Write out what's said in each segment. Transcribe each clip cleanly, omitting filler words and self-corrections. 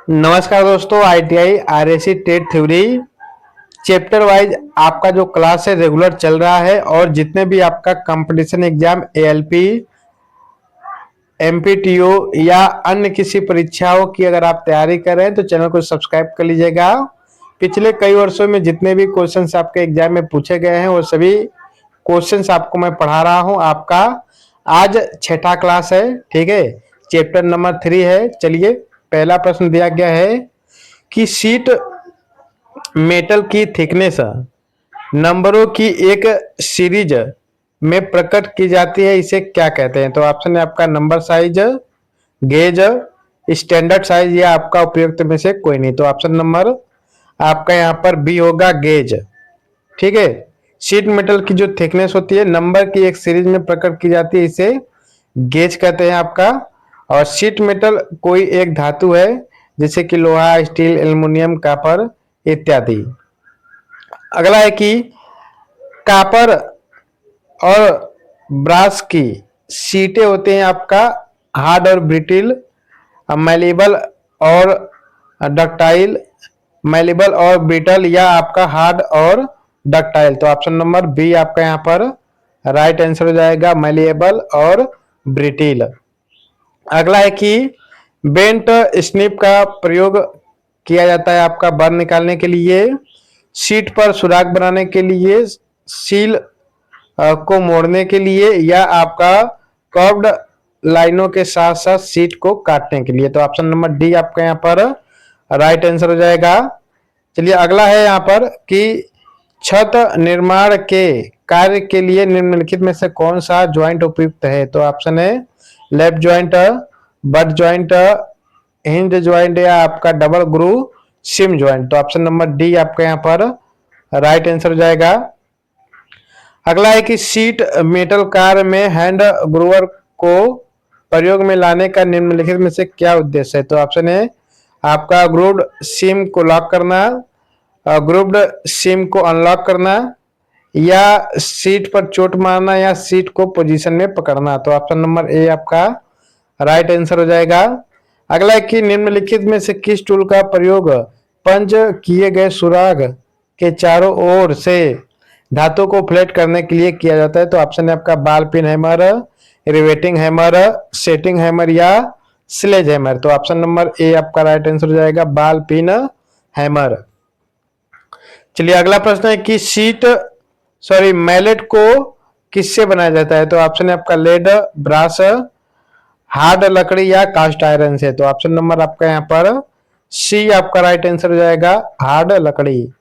नमस्कार दोस्तों, ITI RAC TET theory chapter wise आपका जो क्लास है रेगुलर चल रहा है। और जितने भी आपका कंपटीशन एग्जाम एएलपी, एमपीटीओ या अन्य किसी परीक्षाओं की अगर आप तैयारी कर रहे हैं तो चैनल को सब्सक्राइब कर लीजिएगा। पिछले कई वर्षों में जितने भी क्वेश्चंस आपके एग्जाम में पूछे गए हैं वो सभी क्वेश्चंस आपको मैं पढ़ा रहा हूं। आपका आज छठा क्लास है, ठीक है। चैप्टर नंबर 3 है। चलिए, पहला प्रश्न दिया गया है कि शीट मेटल की थिकनेस नंबरों की एक सीरीज में प्रकट की जाती है, इसे क्या कहते हैं? तो ऑप्शन है आपका number size, gauge, standard size या आपका उपयुक्त में से कोई नहीं। तो ऑप्शन नंबर आपका यहाँ पर बी होगा, गेज। ठीक है। शीट मेटल की जो थिकनेस होती है नंबर की एक सीरीज में प्रकट की जाती है, इसे गेज कहते हैं आपका। और शीट मेटल कोई एक धातु है जैसे कि लोहा, स्टील, एल्युमिनियम, कॉपर इत्यादि। अगला है कि कॉपर और ब्रास की शीटें होते हैं आपका हार्ड और ब्रिटिल, मैलेबल और डक्टाइल, मैलेबल और ब्रिटल या आपका हार्ड और डक्टाइल। तो ऑप्शन नंबर बी आपका यहाँ पर राइट आंसर हो जाएगा, मैलेबल और ब्रिटिल। अगला है कि बेंट स्निप का प्रयोग किया जाता है आपका बर निकालने के लिए, शीट पर सुराग बनाने के लिए, सील को मोड़ने के लिए या आपका कर्व्ड लाइनों के साथ साथ शीट को काटने के लिए। तो ऑप्शन नंबर डी आपका यहाँ पर राइट आंसर हो जाएगा। चलिए, अगला है यहाँ पर कि छत निर्माण के कार्य के लिए निम्नलिखित में से कौन सा ज्वाइंट उपयुक्त है? तो ऑप्शन है left joint, but joint, hinge joint या आपका डबल ग्रूव सिम ज्वाइंट। तो ऑप्शन नंबर डी आपका यहाँ पर राइट आंसर हो जाएगा। अगला है कि शीट मेटल कार में हैंड ग्रूवर को प्रयोग में लाने का निम्नलिखित में से क्या उद्देश्य है? तो ऑप्शन है आपका ग्रूव्ड सिम को लॉक करना, ग्रूव्ड सिम को अनलॉक करना या सीट पर चोट मारना या सीट को पोजीशन में पकड़ना। तो ऑप्शन नंबर ए आपका राइट आंसर हो जाएगा। अगला है कि निम्नलिखित में से किस टूल का प्रयोग पंच किए गए सुराग के चारों ओर से धातु को फ्लैट करने के लिए किया जाता है? तो ऑप्शन है आपका ball pin hammer, riveting hammer, setting hammer या स्लेज हैमर। तो ऑप्शन नंबर ए आपका राइट आंसर हो जाएगा, बॉल पिन हैमर। चलिए, अगला प्रश्न है कि मैलेट को किससे बनाया जाता है? तो ऑप्शन है आपका लेड, ब्रास, हार्ड लकड़ी या कास्ट आयरन से। तो ऑप्शन नंबर आपका यहाँ पर सी आपका राइट आंसर हो जाएगा, हार्ड लकड़ी।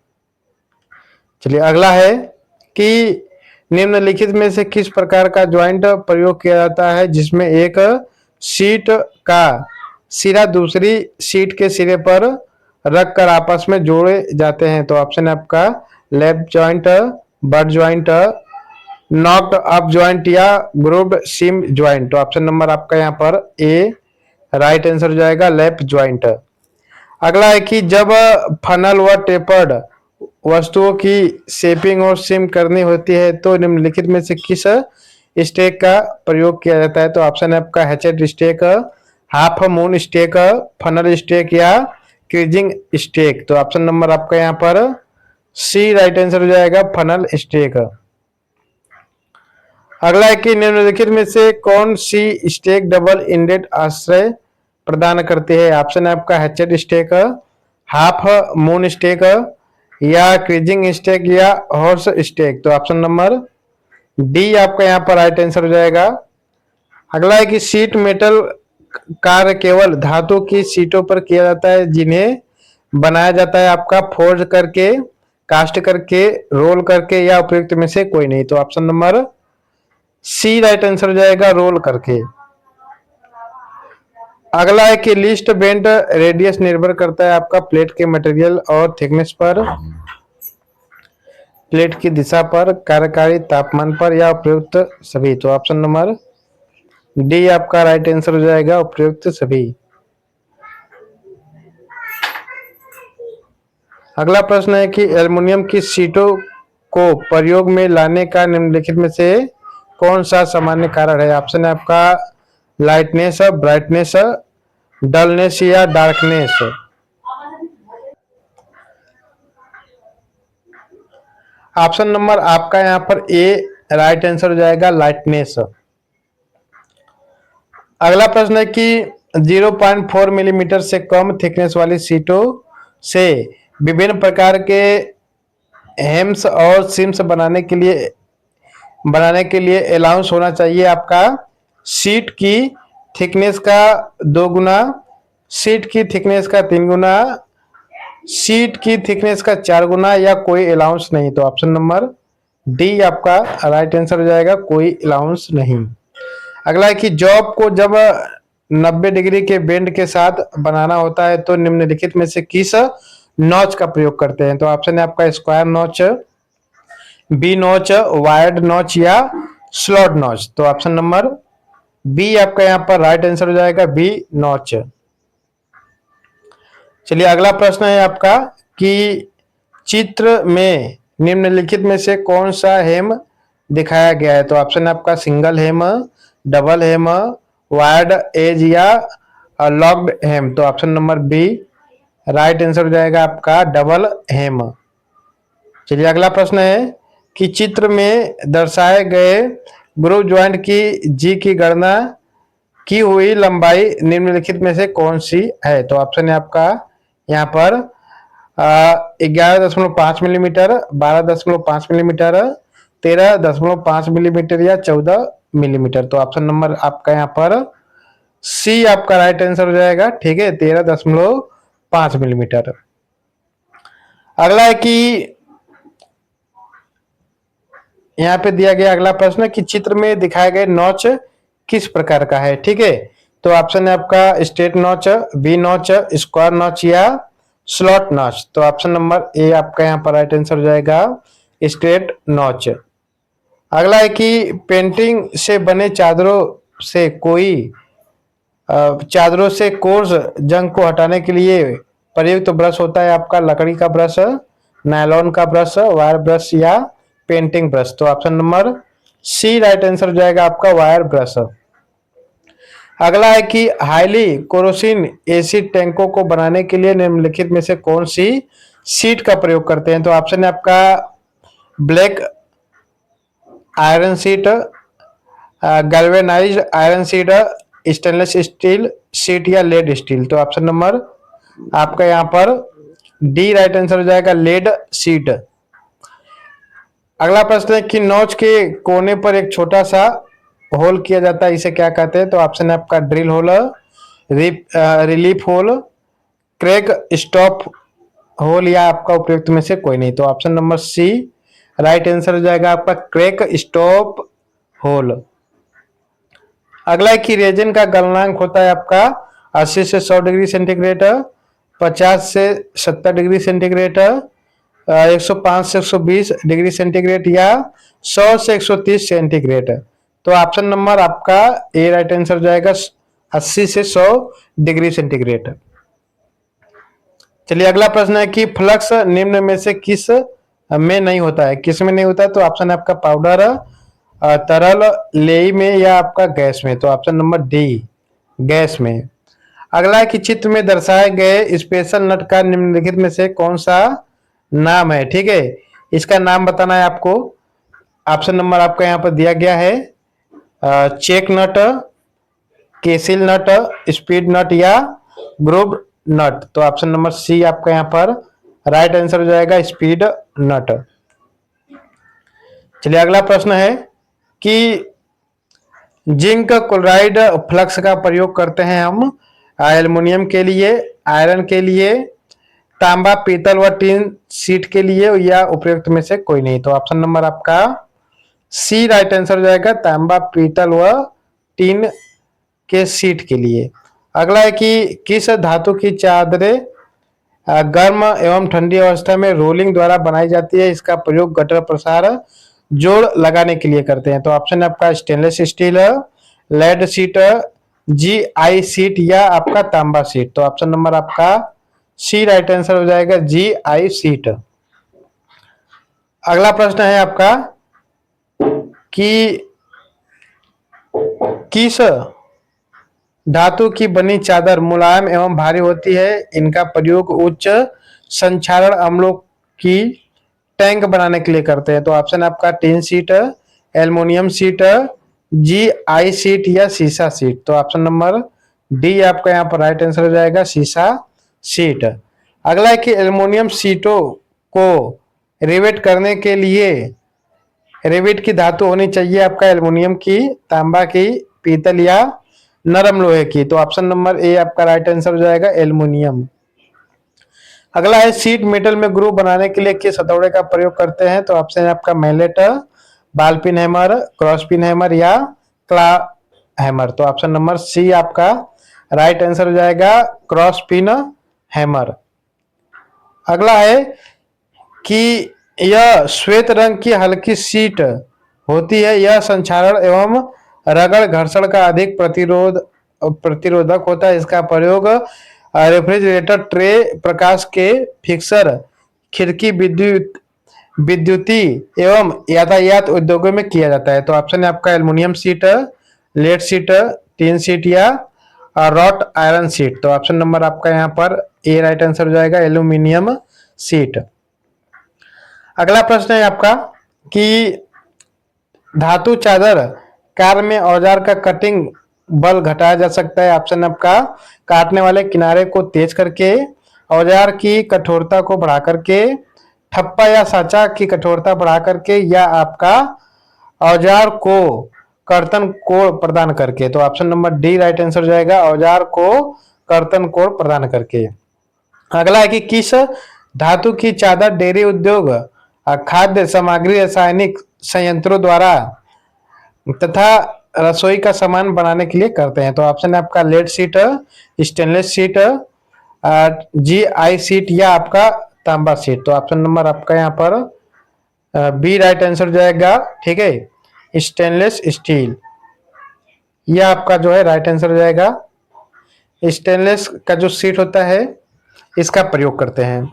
चलिए, अगला है कि निम्नलिखित में से किस प्रकार का ज्वाइंट प्रयोग किया जाता है जिसमें एक शीट का सिरा दूसरी शीट के सिरे पर रखकर आपस में जोड़े जाते हैं? तो ऑप्शन है आपका left joint, but joint, knocked up joint या ग्रूव्ड सिम ज्वाइंट। तो ऑप्शन नंबर आपका यहाँ पर ए राइट आंसर हो जाएगा, लेफ्ट ज्वाइंट। अगला है कि जब फनल व टेपर्ड वस्तुओं की शेपिंग और सिम करनी होती है तो निम्नलिखित में से किस स्टेक का प्रयोग किया जाता है? तो ऑप्शन है आपका hatchet stake, half moon stake, funnel stake या क्रीजिंग स्टेक। तो ऑप्शन नंबर आपका यहाँ पर सी राइट आंसर हो जाएगा, फनल स्टेक। अगला है कि निम्नलिखित में से कौन सी स्टेक डबल इंडेड आश्रय प्रदान करती है? ऑप्शन है आपका hatchet stake, half moon stake या क्रीजिंग स्टेक या हॉर्स स्टेक। तो ऑप्शन नंबर डी आपका यहाँ पर राइट आंसर हो जाएगा। अगला है कि शीट मेटल कार्य केवल धातु की शीटों पर किया जाता है जिन्हें बनाया जाता है आपका फोर्ज करके, कास्ट करके, रोल करके या उपयुक्त में से कोई नहीं। तो option number C right answer हो जाएगा, रोल करके। अगला है कि लिस्ट बेंट रेडियस निर्भर करता है आपका प्लेट के मटेरियल और थिकनेस पर, प्लेट की दिशा पर, कार्यकारी तापमान पर या उपयुक्त सभी। तो ऑप्शन नंबर डी आपका राइट आंसर हो जाएगा, उपयुक्त सभी। अगला प्रश्न है कि एल्युमिनियम की शीटों को प्रयोग में लाने का निम्नलिखित में से कौन सा सामान्य कारण है? ऑप्शन है आपका लाइटनेस, ब्राइटनेस, डलनेस या डार्कनेस। ऑप्शन नंबर आपका यहाँ पर ए राइट आंसर हो जाएगा, लाइटनेस। अगला प्रश्न है कि 0.4 मिलीमीटर से कम थिकनेस वाली सीटों से विभिन्न प्रकार के हेम्स और सिम्स बनाने के लिए अलाउंस होना चाहिए आपका सीट की थिकनेस का 2 गुना, सीट की थिकनेस का 3 गुना, सीट की थिकनेस का 4 गुना, या कोई अलाउंस नहीं। तो ऑप्शन नंबर डी आपका राइट आंसर हो जाएगा, कोई अलाउंस नहीं। अगला है कि जॉब को जब 90 डिग्री के बेंड के साथ बनाना होता है तो निम्नलिखित में से किस नॉच का प्रयोग करते हैं। तो ऑप्शन है आपका square notch, B notch, wired notch, या स्लॉट नॉच। तो ऑप्शन नंबर बी आपका यहाँ पर राइट आंसर हो जाएगा, बी नॉच। चलिए अगला प्रश्न है आपका कि चित्र में निम्नलिखित में से कौन सा हेम दिखाया गया है। तो ऑप्शन है आपका single hem, double hem, wired edge, या लॉक्ड हेम। तो option number B right answer हो जाएगा आपका, डबल हेम। चलिए अगला प्रश्न है कि चित्र में दर्शाए गए ग्रूव जॉइंट की जी की गणना की हुई लंबाई निम्नलिखित में से कौन सी है। तो ऑप्शन है आपका यहाँ पर 11.5 मिलीमीटर, 12.5 मिलीमीटर, 13.5 मिलीमीटर, या 14 मिलीमीटर। तो ऑप्शन नंबर आपका यहाँ पर सी आपका राइट आंसर हो जाएगा, ठीक है, 13.5 मिलीमीटर। अगला है कि यहाँ पे दिया गया अगला प्रश्न कि चित्र में दिखाए गए नॉच किस प्रकार का है, ठीक है। तो ऑप्शन है आपका straight notch, B notch, square notch, या स्लॉट नॉच। तो ऑप्शन नंबर ए आपका यहाँ पर राइट आंसर हो जाएगा, स्ट्रेट नॉच। अगला है कि पेंटिंग से बने चादरों से कोर्स जंग को हटाने के लिए प्रयुक्त ब्रश होता है आपका लकड़ी का ब्रश, नायलॉन का ब्रश, वायर ब्रश, या पेंटिंग ब्रश। तो option number C right answer हो जाएगा आपका, वायर ब्रश। अगला है कि हाईली कोरोसिन एसिड टैंकों को बनाने के लिए निम्नलिखित में से कौन सी सीट का प्रयोग करते हैं। तो ऑप्शन है आपका black iron sheet, galvanized iron sheet, stainless steel sheet, या लेड स्टील। तो ऑप्शन नंबर आपका यहाँ पर डी राइट आंसर हो जाएगा, लेड सीट। अगला प्रश्न है कि नोच के कोने पर एक छोटा सा होल किया जाता है, इसे क्या कहते हैं। तो ऑप्शन है आपका drill hole, relief hole, crack stop hole, या आपका उपयुक्त में से कोई नहीं। तो option number C right answer हो जाएगा आपका, क्रैक स्टॉप होल। अगला है कि रेजिन का गलनांक होता है आपका 80 से 100 डिग्री सेंटीग्रेड, 50 से 70 डिग्री सेंटीग्रेड, 105 से 120 डिग्री सेंटीग्रेड, या 100 से 130 सेंटीग्रेड। तो ऑप्शन नंबर आपका ए राइट आंसर हो जाएगा, 80 से 100 डिग्री सेंटीग्रेड। चलिए अगला प्रश्न है कि फ्लक्स निम्न में से किस में नहीं होता है, किस में नहीं होता है। तो ऑप्शन है आपका पाउडर, तरल, लेई में, या आपका गैस में। तो ऑप्शन नंबर डी गैस में। अगला है कि चित्र में दर्शाए गए स्पेशल नट का निम्नलिखित में से कौन सा नाम है, ठीक है, इसका नाम बताना है आपको। ऑप्शन नंबर आपका यहाँ पर दिया गया है चेक नट, केसिल नट, स्पीड नट, या ग्रूव नट। तो ऑप्शन नंबर सी आपका यहाँ पर राइट आंसर हो जाएगा, स्पीड नट। चलिए अगला प्रश्न है कि जिंक क्लोराइड फ्लक्स का प्रयोग करते हैं हम एल्युमिनियम के लिए, आयरन के लिए, तांबा, पीतल व टीन सीट के लिए, या उपयुक्त में से कोई नहीं। तो ऑप्शन नंबर आपका सी राइट आंसर हो जाएगा, तांबा, पीतल व टीन के सीट के लिए। अगला है कि किस धातु की चादरें गर्म एवं ठंडी अवस्था में रोलिंग द्वारा बनाई जाती है, इसका प्रयोग गटर प्रसार जोड़ लगाने के लिए करते हैं। तो ऑप्शन है आपका स्टेनलेस स्टील, लेड सीट, जी आई सीट, या आपका तांबा सीट। तो ऑप्शन नंबर आपका सी राइट आंसर हो जाएगा, जी आई सीट। अगला प्रश्न है आपका कि किस धातु की बनी चादर मुलायम एवं भारी होती है, इनका प्रयोग उच्च संक्षारण अम्लों की टैंक बनाने के लिए करते हैं? तो ऑप्शन आपका tin sheet, aluminium sheet, GI sheet या शीशा शीट। तो ऑप्शन नंबर डी आपका यहाँ पर राइट आंसर हो जाएगा, शीशा शीट। अगला है कि एल्युमिनियम शीटों को रिवेट करने के लिए रिवेट की धातु होनी चाहिए आपका एल्युमिनियम की, तांबा की, पीतल या नरम लोहे की। तो ऑप्शन नंबर ए आपका राइट आंसर हो जाएगा, एल्युमिनियम। अगला है सीट मेटल में ग्रुप बनाने के लिए किस हथौड़े का प्रयोग करते हैं? तो ऑप्शन है आपका mallet, ball pin hammer, cross pin hammer या क्ला हैमर। तो ऑप्शन नंबर सी आपका राइट आंसर हो जाएगा, क्रॉस पिन हैमर। अगला है कि यह श्वेत रंग की हल्की शीट होती है, यह संक्षारण एवं रगड़ घर्षण का अधिक प्रतिरोधक होता है। इसका प्रयोग रेफ्रिजरेटर, ट्रे, प्रकाश के फिक्सर, खिड़की, विद्युती एवं यातायात उद्योगों में किया जाता है। तो ऑप्शन है आपका aluminium sheet, lead sheet, tin sheet या रॉट आयरन शीट। तो ऑप्शन नंबर आपका यहाँ पर ए राइट आंसर हो जाएगा, एल्युमिनियम शीट। अगला प्रश्न है आपका कि धातु चादर कार में औजार का कटिंग बल घटाया जा सकता है। ऑप्शन आपका काटने वाले किनारे को तेज करके, औजार की कठोरता को बढ़ा करके, ठप्पा या साचा की कठोरता बढ़ा करके, या आपका औजार को कर्तन कोण प्रदान करके। तो option number D right answer हो जाएगा, औजार को कर्तन कोण प्रदान करके। अगला है कि किस धातु की चादर डेयरी उद्योग, खाद्य सामग्री, रासायनिक संयंत्रों द्वारा तथा रसोई का सामान बनाने के लिए करते हैं? तो ऑप्शन है आपका lead sheet, stainless sheet, GI sheet या आपका तांबा शीट। तो ऑप्शन नंबर आपका यहाँ पर बी राइट आंसर हो जाएगा, ठीक है, स्टेनलेस स्टील। यह आपका जो है राइट आंसर हो जाएगा, स्टेनलेस का जो शीट होता है इसका प्रयोग करते हैं।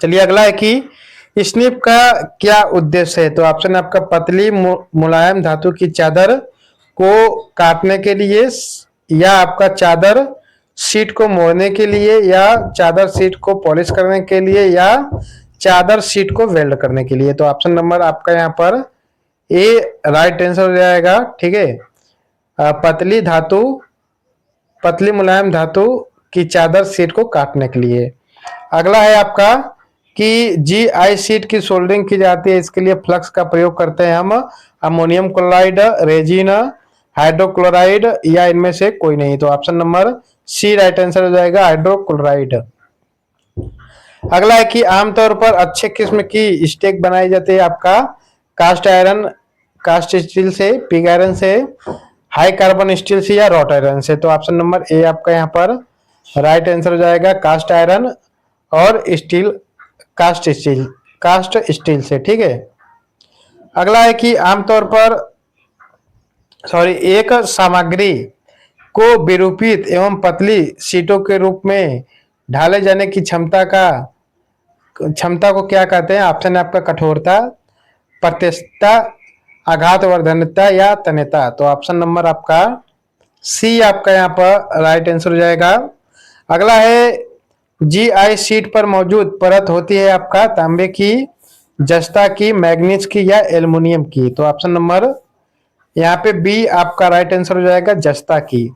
चलिए अगला है कि स्निप का क्या उद्देश्य है? तो ऑप्शन आपका पतली मुलायम धातु की चादर को काटने के लिए, या आपका चादर शीट को मोड़ने के लिए, या चादर शीट को पॉलिश करने के लिए, या चादर शीट को वेल्ड करने के लिए। तो ऑप्शन नंबर आपका यहाँ पर ए राइट आंसर हो जाएगा, ठीक है, पतली मुलायम धातु की चादर शीट को काटने के लिए। अगला है आपका कि GI शीट की सोल्डरिंग की जाती है, इसके लिए फ्लक्स का प्रयोग करते हैं हम, अमोनियम क्लोराइड, रेजिन, हाइड्रोक्लोराइड या इनमें से कोई नहीं। तो option number C right answer हो जाएगा, हाइड्रोक्लोराइड। अगला है कि आमतौर पर अच्छे किस्म की स्टेक बनाई जाती है आपका कास्ट आयरन, कास्ट स्टील से, पिग आयरन से, हाई कार्बन स्टील से या रॉट आयरन से। तो ऑप्शन नंबर ए आपका यहाँ पर राइट आंसर हो जाएगा, कास्ट आयरन और स्टील, कास्ट स्टील से, ठीक है। अगला है कि आमतौर पर एक सामग्री को विरूपित एवं पतली शीटों के रूप में ढाले जाने की क्षमता को क्या कहते हैं? ऑप्शन है आपका कठोरता, प्रत्यक्षता, आघातवर्धनता या तन्यता। तो ऑप्शन नंबर आपका सी आपका यहाँ पर राइट आंसर हो जाएगा। अगला है GI शीट पर मौजूद परत होती है आपका तांबे की, जस्ता की, मैग्नीज की या एल्युमिनियम की। तो ऑप्शन नंबर यहाँ पे बी आपका राइट आंसर हो जाएगा, जस्ता की।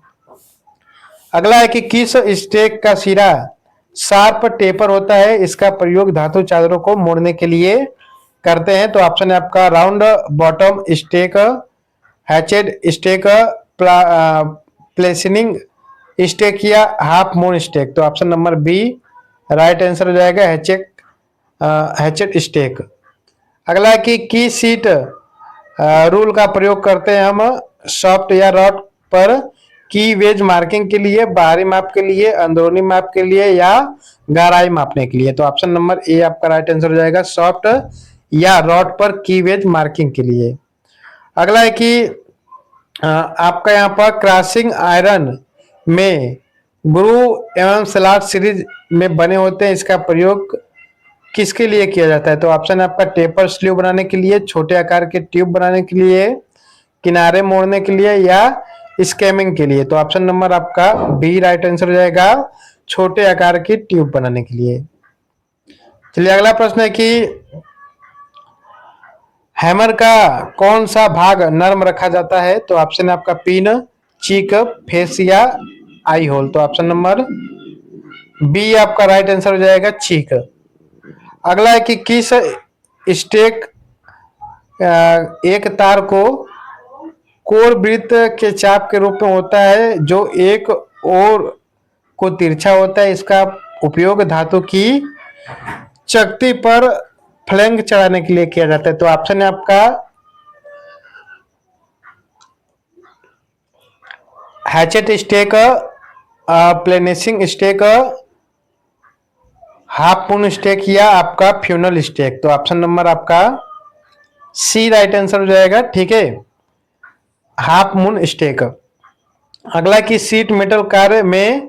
अगला है कि किस स्टेक का सिरा शार्प टेपर होता है, इसका प्रयोग धातु चादरों को मोड़ने के लिए करते हैं? तो ऑप्शन है आपका round bottom stack, hatched stack, प्लेसनिंग स्टेक या हाफ मून स्टेक। तो option number B right answer हो जाएगा, हैचेड स्टेक। अगला है कि की सीट रूल का प्रयोग करते हैं हम सॉफ्ट या रॉड पर की वेज मार्किंग के लिए, बाहरी माप के लिए, अंदरूनी माप के लिए या गहराई मापने के लिए। तो ऑप्शन नंबर ए आपका राइट आंसर हो जाएगा, सॉफ्ट या रॉड पर की वेज मार्किंग के लिए। अगला है कि आपका यहाँ पर क्रॉसिंग आयरन में ग्रूव एवं स्लॉट सीरीज में बने होते हैं, इसका प्रयोग किसके लिए किया जाता है? तो ऑप्शन है आपका टेपर स्लीव बनाने के लिए, छोटे आकार के ट्यूब बनाने के लिए, किनारे मोड़ने के लिए या स्कैमिंग के लिए। तो ऑप्शन नंबर आपका बी राइट आंसर हो जाएगा, छोटे आकार की ट्यूब बनाने के लिए। चलिए अगला प्रश्न है कि हैमर का कौन सा भाग नर्म रखा जाता है? तो ऑप्शन है आपका पिन, चीक, फेस या आई होल। तो ऑप्शन नंबर बी आपका राइट आंसर हो जाएगा, चीक। अगला है कि किस स्टेक एक तार को कोर वृत्त के चाप के रूप में होता है जो एक और को तिरछा होता है। इसका उपयोग धातु की चकती पर फ्लैंग चढ़ाने के लिए किया जाता है। तो ऑप्शन है आपका हैचेट स्टेक, प्लेनिसिंग स्टेक, हाफ मून स्टेक या आपका फ्यूनल स्टेक। तो ऑप्शन नंबर आपका सी राइट आंसर हो जाएगा, ठीक है, हाफ मून स्टेक। अगला की सीट मेटल कार्य में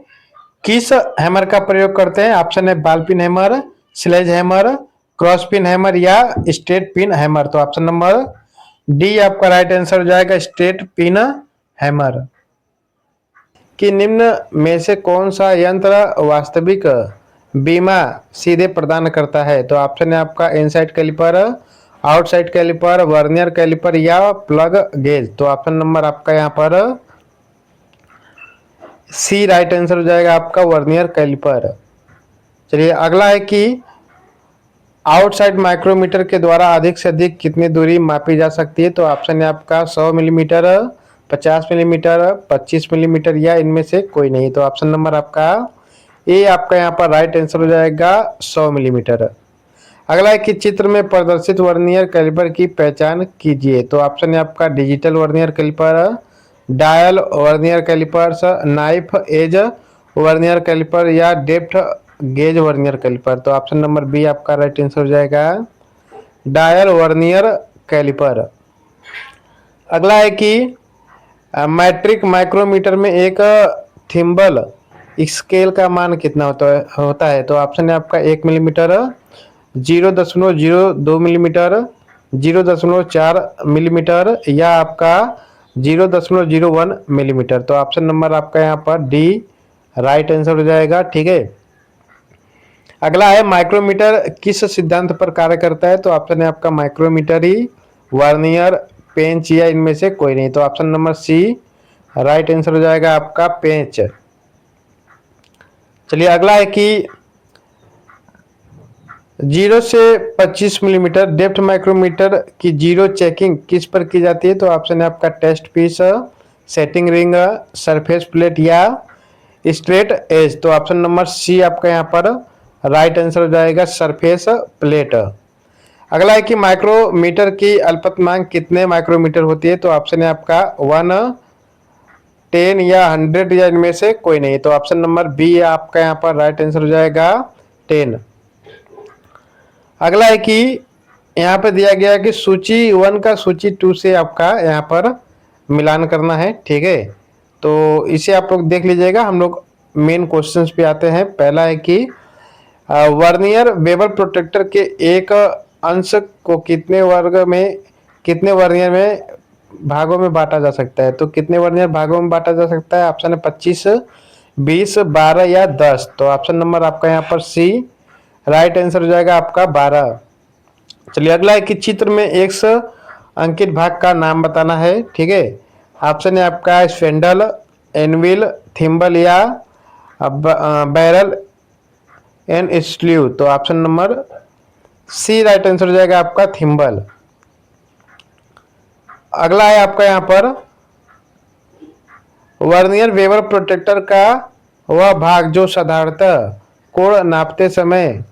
किस हैमर का प्रयोग करते हैं? ऑप्शन है ball pin hammer, sledge hammer, cross pin hammer या स्ट्रेट पिन हैमर। तो ऑप्शन नंबर डी आपका राइट आंसर हो जाएगा, स्ट्रेट पिन हैमर। कि निम्न में से कौन सा यंत्र वास्तविक बीमा सीधे प्रदान करता है? तो ऑप्शन है आपका inside calliper, outside calliper, vernier calliper या प्लग गेज। तो ऑप्शन नंबर आपका यहाँ पर सी राइट आंसर हो जाएगा आपका, वर्नियर कैलिपर। चलिए अगला है कि आउटसाइड माइक्रोमीटर के द्वारा अधिक से अधिक कितनी दूरी मापी जा सकती है? तो ऑप्शन है आपका 100 मिलीमीटर, 50 मिलीमीटर, 25 मिलीमीटर या इनमें से कोई नहीं। तो ऑप्शन नंबर आपका ए आपका यहाँ पर राइट आंसर हो जाएगा, 100 मिलीमीटर। अगला है कि चित्र में प्रदर्शित वर्नियर कैलिपर की पहचान कीजिए। तो ऑप्शन है आपका digital vernier calliper, dial vernier callipers, knife edge vernier calliper या डेप्थ गेज वर्नियर कैलिपर। तो ऑप्शन नंबर बी आपका राइट आंसर हो जाएगा, डायल वर्नियर कैलिपर। अगला है कि मैट्रिक माइक्रोमीटर में एक थिम्बल स्केल का मान कितना होता है? तो ऑप्शन है आपका 1 मिलीमीटर, 0.02 मिलीमीटर, 0.4 मिलीमीटर या आपका 0.01 मिलीमीटर। तो ऑप्शन नंबर आपका यहाँ पर डी राइट आंसर हो जाएगा, ठीक है। अगला है माइक्रोमीटर किस सिद्धांत पर कार्य करता है? तो ऑप्शन है आपका माइक्रोमीटर ही, वर्नियर, पेंच या इनमें से कोई नहीं। तो option number C right answer हो जाएगा आपका, पेंच। चलिए अगला है कि 0 से 25 मिलीमीटर डेप्थ माइक्रोमीटर की जीरो चेकिंग किस पर की जाती है? तो ऑप्शन है आपका test piece, setting ring, surface plate या स्ट्रेट एज। तो ऑप्शन नंबर सी आपका यहाँ पर राइट आंसर हो जाएगा, सरफेस प्लेट। अगला है कि माइक्रोमीटर की अल्पतमांक कितने माइक्रोमीटर होती है? तो ऑप्शन है आपका 1, 10 या 100 या इनमें से कोई नहीं। तो ऑप्शन नंबर बी आपका यहाँ पर राइट आंसर हो जाएगा, 10। अगला है कि यहाँ पे दिया गया है कि सूची 1 का सूची 2 से आपका यहाँ पर मिलान करना है, ठीक है। तो इसे आप लोग देख लीजिएगा, हम लोग मेन क्वेश्चंस पे आते हैं। पहला है कि वर्नियर बेवल प्रोटेक्टर के एक अंश को कितने वर्नियर में भागों में बांटा जा सकता है? तो कितने वर्नियर भागों में बांटा जा सकता है? ऑप्शन है 25, 20, 12 या 10। तो ऑप्शन नंबर आपका यहाँ पर सी राइट आंसर हो जाएगा आपका, 12। चलिए अगला है कि चित्र में एक अंकित भाग का नाम बताना है, ठीक है। ऑप्शन है आपका स्पेंडल, एनविल, थिम्बल या बैरल एंड स्लीव। तो option number C right answer हो जाएगा आपका, थिम्बल। अगला है आपका यहाँ पर वर्नियर बेवल प्रोटेक्टर का वह भाग जो साधारणतः कोण नापते समय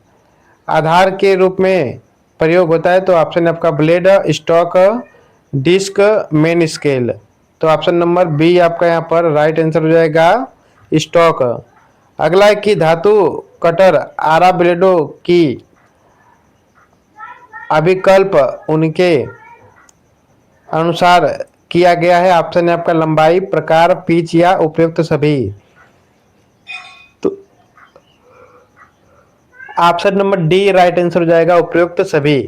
आधार के रूप में प्रयोग होता है। तो ऑप्शन है आपका blade, stock, disc, main scale. तो ऑप्शन नंबर बी आपका यहाँ पर राइट आंसर हो जाएगा, स्टॉक। अगला है कि धातु कटर आरा ब्लेडों की अभिकल्प उनके अनुसार किया गया है। ऑप्शन है आपका लंबाई, प्रकार, पिच या उपयुक्त सभी। तो option number D right answer हो जाएगा, उपयुक्त सभी।